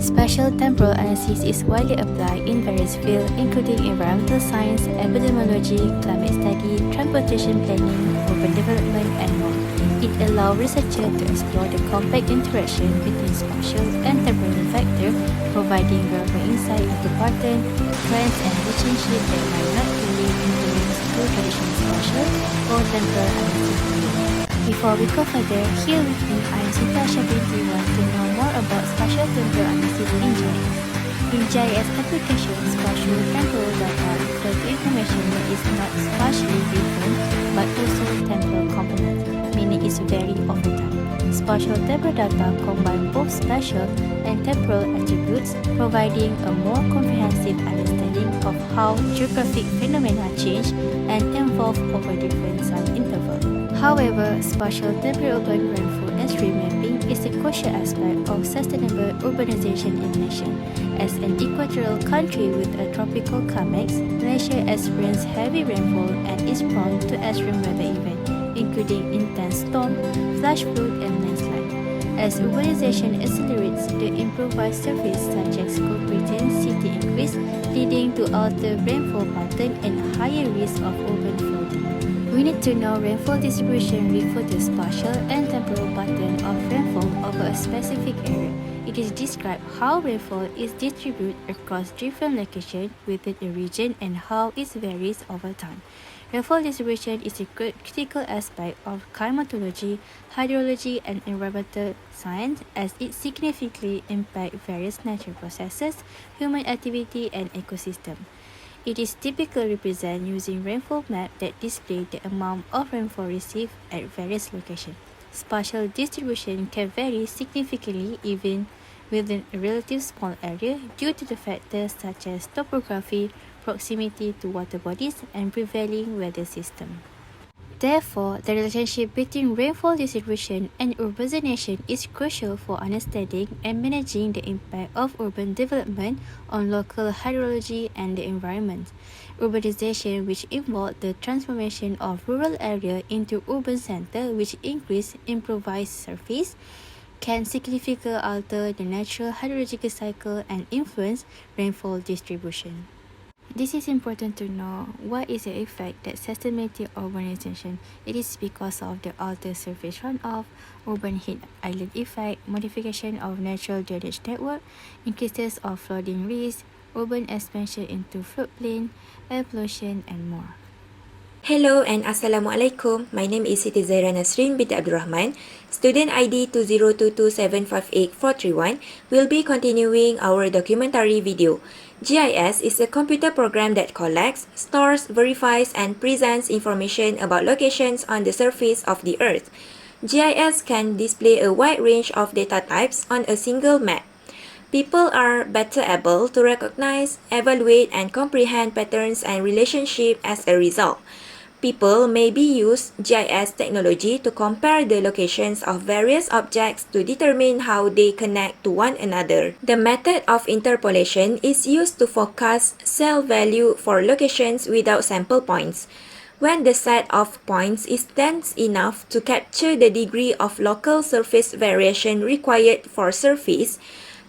Spatial temporal analysis is widely applied in various fields including environmental science, epidemiology, climate study, transportation planning, urban development, and more. It allows researchers to explore the complex interaction between spatial and temporal factors, providing valuable insight into patterns, trends, and relationships that might not fully influence through traditional spatial or temporal analysis. Before we go further, here with me, I am BINTI want to know more about spatial temporal analysis in GIS. In GIS application, spatial temporal data refer to information that is not spatially different but also temporal component, meaning it's vary over time. Spatial temporal data combine both spatial and temporal attributes, providing a more comprehensive understanding of how geographic phenomena change and evolve over different time intervals. However, spatial temporal urban rainfall and stream mapping is a crucial aspect of sustainable urbanization in Malaysia. As an equatorial country with a tropical climate, Malaysia experiences heavy rainfall and is prone to extreme weather events, including intense storm, flash flood, and landslide. As urbanization accelerates, the improvised surface such as concrete city increase, leading to altered rainfall pattern and higher risk of urban flooding. We need to know rainfall distribution refer to spatial and temporal pattern of rainfall over a specific area. It is described how rainfall is distributed across different locations within a region and how it varies over time. Rainfall distribution is a critical aspect of climatology, hydrology, and environmental science as it significantly impacts various natural processes, human activity, and ecosystem. It is typically represented using rainfall map that display the amount of rainfall received at various locations. Spatial distribution can vary significantly even within a relatively small area due to the factors such as topography, proximity to water bodies, and prevailing weather system. Therefore, the relationship between rainfall distribution and urbanization is crucial for understanding and managing the impact of urban development on local hydrology and the environment. Urbanization, which involves the transformation of rural area into urban center, which increase improvised surface, can significantly alter the natural hydrological cycle and influence rainfall distribution. This is important to know what is the effect that systematic urbanization. It is because of the altered surface runoff, urban heat island effect, modification of natural drainage network, increases of flooding risk, urban expansion into floodplain, air pollution, and more. Hello and Assalamualaikum. My name is Siti ZAHIRA NASRIN binti Abdul RAHMAN. Student ID 2022758431 will be continuing our documentary video. GIS is a computer program that collects, stores, verifies, and presents information about locations on the surface of the Earth. GIS can display a wide range of data types on a single map. People are better able to recognize, evaluate, and comprehend patterns and relationships as a result. People maybe use GIS technology to compare the locations of various objects to determine how they connect to one another. The method of interpolation is used to forecast cell value for locations without sample points. When the set of points is dense enough to capture the degree of local surface variation required for surface,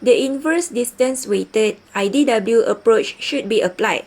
the inverse distance weighted IDW approach should be applied.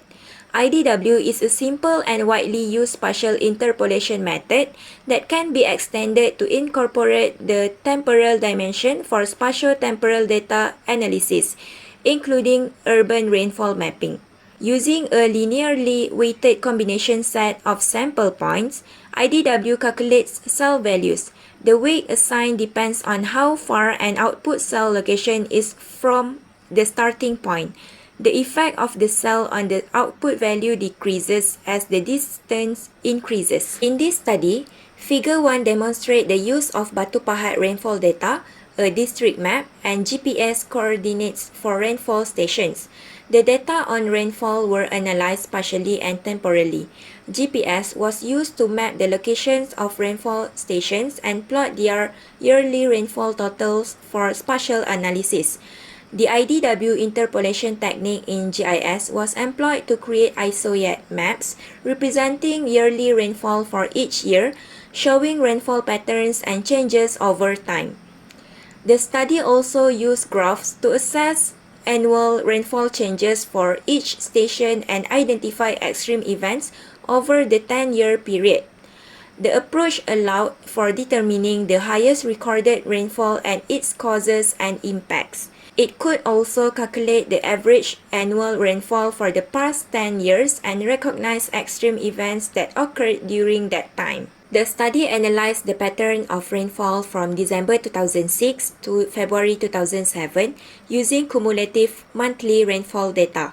IDW is a simple and widely used spatial interpolation method that can be extended to incorporate the temporal dimension for spatio-temporal data analysis, including urban rainfall mapping. Using a linearly weighted combination set of sample points, IDW calculates cell values. The weight assigned depends on how far an output cell location is from the starting point. The effect of the cell on the output value decreases as the distance increases. In this study, Figure 1 demonstrates the use of Batu Pahat rainfall data, a district map, and GPS coordinates for rainfall stations. The data on rainfall were analyzed spatially and temporally. GPS was used to map the locations of rainfall stations and plot their yearly rainfall totals for spatial analysis. The IDW interpolation technique in GIS was employed to create isoyet maps representing yearly rainfall for each year, showing rainfall patterns and changes over time. The study also used graphs to assess annual rainfall changes for each station and identify extreme events over the 10-year period. The approach allowed for determining the highest recorded rainfall and its causes and impacts. It could also calculate the average annual rainfall for the past 10 years and recognize extreme events that occurred during that time. The study analyzed the pattern of rainfall from December 2006 to February 2007 using cumulative monthly rainfall data.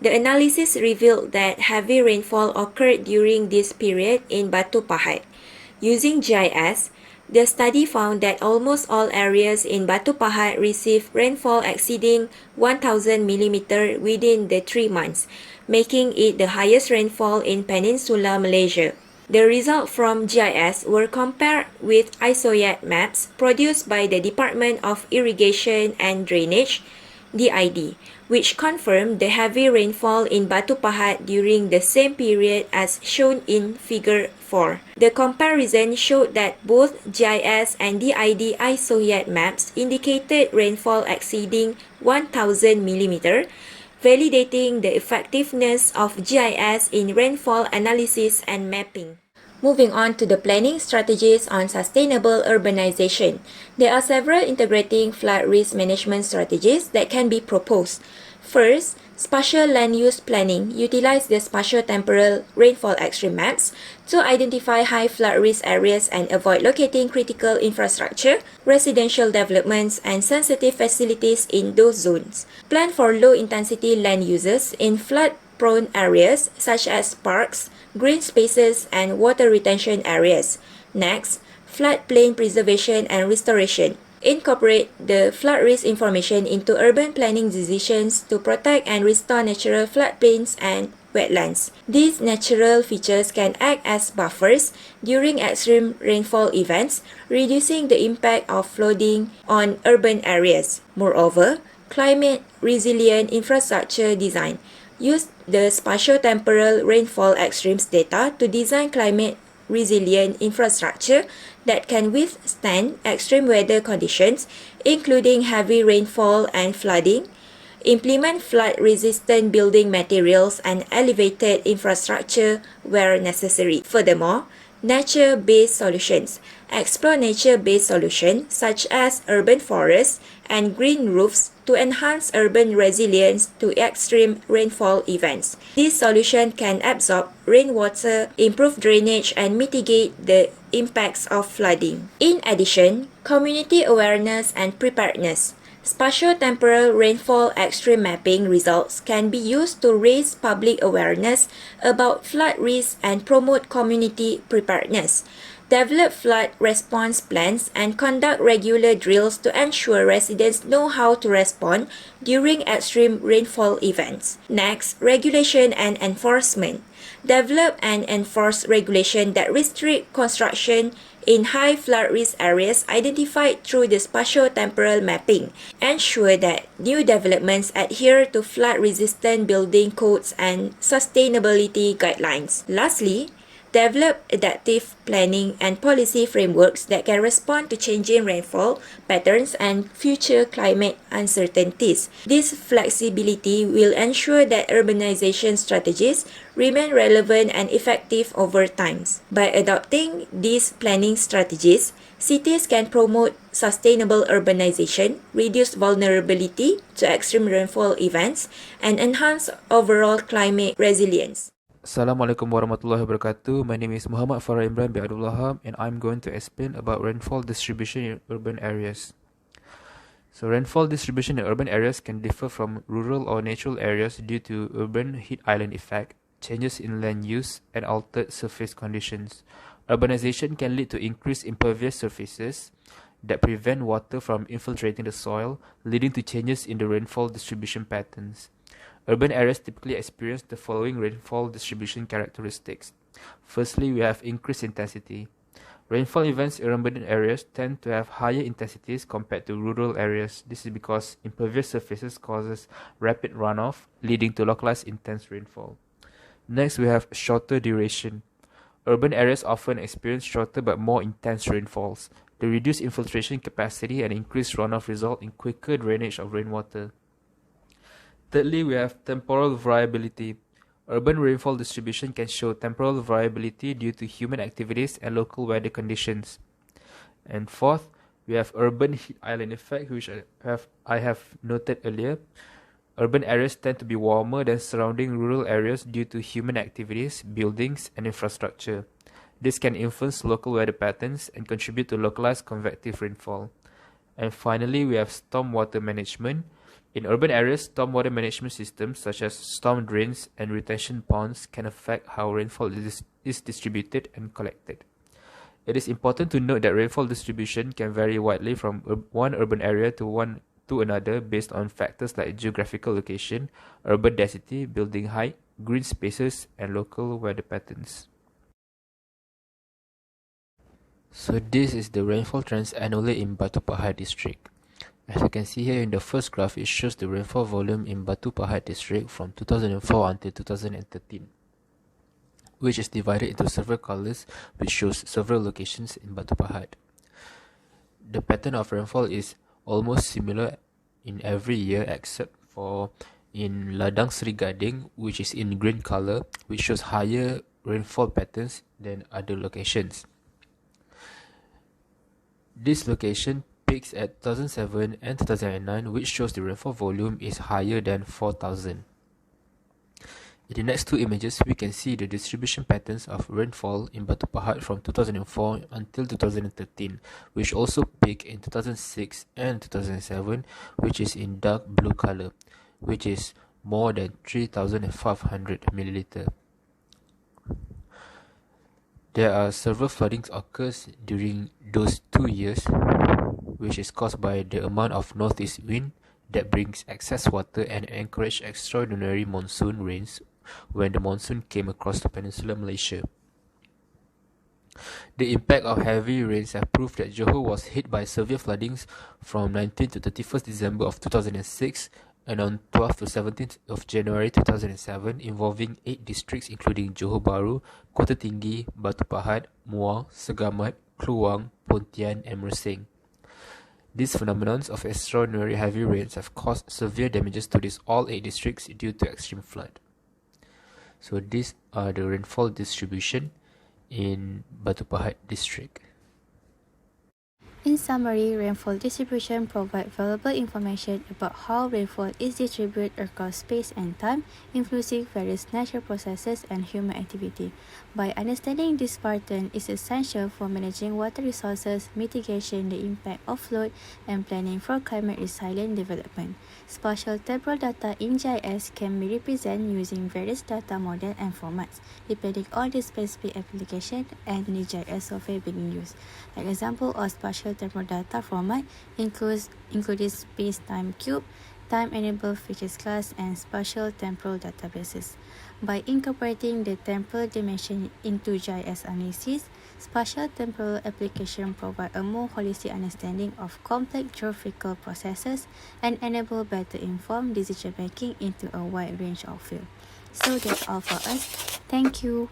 The analysis revealed that heavy rainfall occurred during this period in Batu Pahat. Using GIS, the study found that almost all areas in Batu Pahat received rainfall exceeding 1,000 mm within the 3 months, making it the highest rainfall in Peninsular Malaysia. The results from GIS were compared with ISOYAT maps produced by the Department of Irrigation and Drainage, DID, which confirmed the heavy rainfall in Batu Pahat during the same period as shown in Figure 4. The comparison showed that both GIS and DID ISOYAT maps indicated rainfall exceeding 1,000 mm, validating the effectiveness of GIS in rainfall analysis and mapping. Moving on to the planning strategies on sustainable urbanization. There are several integrating flood risk management strategies that can be proposed. First, spatial land use planning utilize the spatio-temporal rainfall extreme maps to identify high flood risk areas and avoid locating critical infrastructure, residential developments, and sensitive facilities in those zones. Plan for low-intensity land uses in flood-prone areas such as parks, green spaces, and water retention areas. Next, floodplain preservation and restoration. Incorporate the flood risk information into urban planning decisions to protect and restore natural floodplains and wetlands. These natural features can act as buffers during extreme rainfall events, reducing the impact of flooding on urban areas. Moreover, climate resilient infrastructure design. Use the spatio-temporal rainfall extremes data to design climate resilient infrastructure that can withstand extreme weather conditions, including heavy rainfall and flooding. Implement flood-resistant building materials and elevated infrastructure where necessary. Furthermore, nature-based solutions. Explore nature-based solutions such as urban forests and green roofs to enhance urban resilience to extreme rainfall events. This solution can absorb rainwater, improve drainage, and mitigate the impacts of flooding. In addition, community awareness and preparedness. Spatio-temporal rainfall extreme mapping results can be used to raise public awareness about flood risk and promote community preparedness. Develop flood response plans and conduct regular drills to ensure residents know how to respond during extreme rainfall events. Next, regulation and enforcement. Develop and enforce regulation that restrict construction in high flood risk areas identified through the spatio-temporal mapping. Ensure that new developments adhere to flood-resistant building codes and sustainability guidelines. Lastly, develop adaptive planning and policy frameworks that can respond to changing rainfall patterns and future climate uncertainties. This flexibility will ensure that urbanization strategies remain relevant and effective over time. By adopting these planning strategies, cities can promote sustainable urbanization, reduce vulnerability to extreme rainfall events, and enhance overall climate resilience. Assalamualaikum warahmatullahi wabarakatuh. My name is Muhammad FARAH Imran bin Abdul and I'm going to explain about rainfall distribution in urban areas. So rainfall distribution in urban areas can differ from rural or natural areas due to urban heat island effect, changes in land use, and altered surface conditions. Urbanization can lead to increased impervious surfaces that prevent water from infiltrating the soil, leading to changes in the rainfall distribution patterns. Urban areas typically experience the following rainfall distribution characteristics. Firstly, we have increased intensity. Rainfall events in urban areas tend to have higher intensities compared to rural areas. This is because impervious surfaces causes rapid runoff, leading to localized intense rainfall. Next, we have shorter duration. Urban areas often experience shorter but more intense rainfalls. The reduced infiltration capacity and increased runoff result in quicker drainage of rainwater. Thirdly, we have temporal variability. Urban rainfall distribution can show temporal variability due to human activities and local weather conditions. And fourth, we have urban heat island effect, which I have noted earlier. Urban areas tend to be warmer than surrounding rural areas due to human activities, buildings, and infrastructure. This can influence local weather patterns and contribute to localized convective rainfall. And finally, we have stormwater management. In urban areas, stormwater management systems such as storm drains and retention ponds can affect how rainfall is distributed and collected. It is important to note that rainfall distribution can vary widely from one urban area to another based on factors like geographical location, urban density, building height, green spaces, and local weather patterns. So this is the rainfall trends annually in Batu Pahat district. As you can see here in the first graph, it shows the rainfall volume in Batu Pahat district from 2004 until 2013, which is divided into several colors, which shows several locations in Batu Pahat. The pattern of rainfall is almost similar in every year except for in Ladang Seri Gading, which is in green color, which shows higher rainfall patterns than other locations. This location peaks at 2007 and 2009, which shows the rainfall volume is higher than 4,000. In the next two images, we can see the distribution patterns of rainfall in Batu Pahat from 2004 until 2013, which also peaked in 2006 and 2007, which is in dark blue color, which is more than 3,500 milliliter. There are several floodings occurs during those 2 years, which is caused by the amount of northeast wind that brings excess water and encourage extraordinary monsoon rains when the monsoon came across the peninsular Malaysia. The impact of heavy rains have proved that Johor was hit by severe floodings from 19 to 31st December of 2006 and on 12th to 17th of January 2007, involving 8 districts including Johor Bahru, Kota Tinggi, Batu Pahat, Muar, Segamat, Kluang, Pontian and Mersing. These phenomena of extraordinary heavy rains have caused severe damages to all 8 districts due to extreme flood. So these are the rainfall distribution in Batu Pahat district. In summary, rainfall distribution provides valuable information about how rainfall is distributed across space and time, influencing various natural processes and human activity. By understanding this pattern is essential for managing water resources, mitigation the impact of flood, and planning for climate resilient development. Spatial temporal data in GIS can be represented using various data models and formats, depending on the specific application and the GIS software being used. An example of spatial temporal data format includes space-time cube, time-enabled features class, and spatial temporal databases. By incorporating the temporal dimension into GIS analysis, spatial temporal application provide a more holistic understanding of complex geographical processes and enable better informed decision making into a wide range of fields. So that's all for us. Thank you.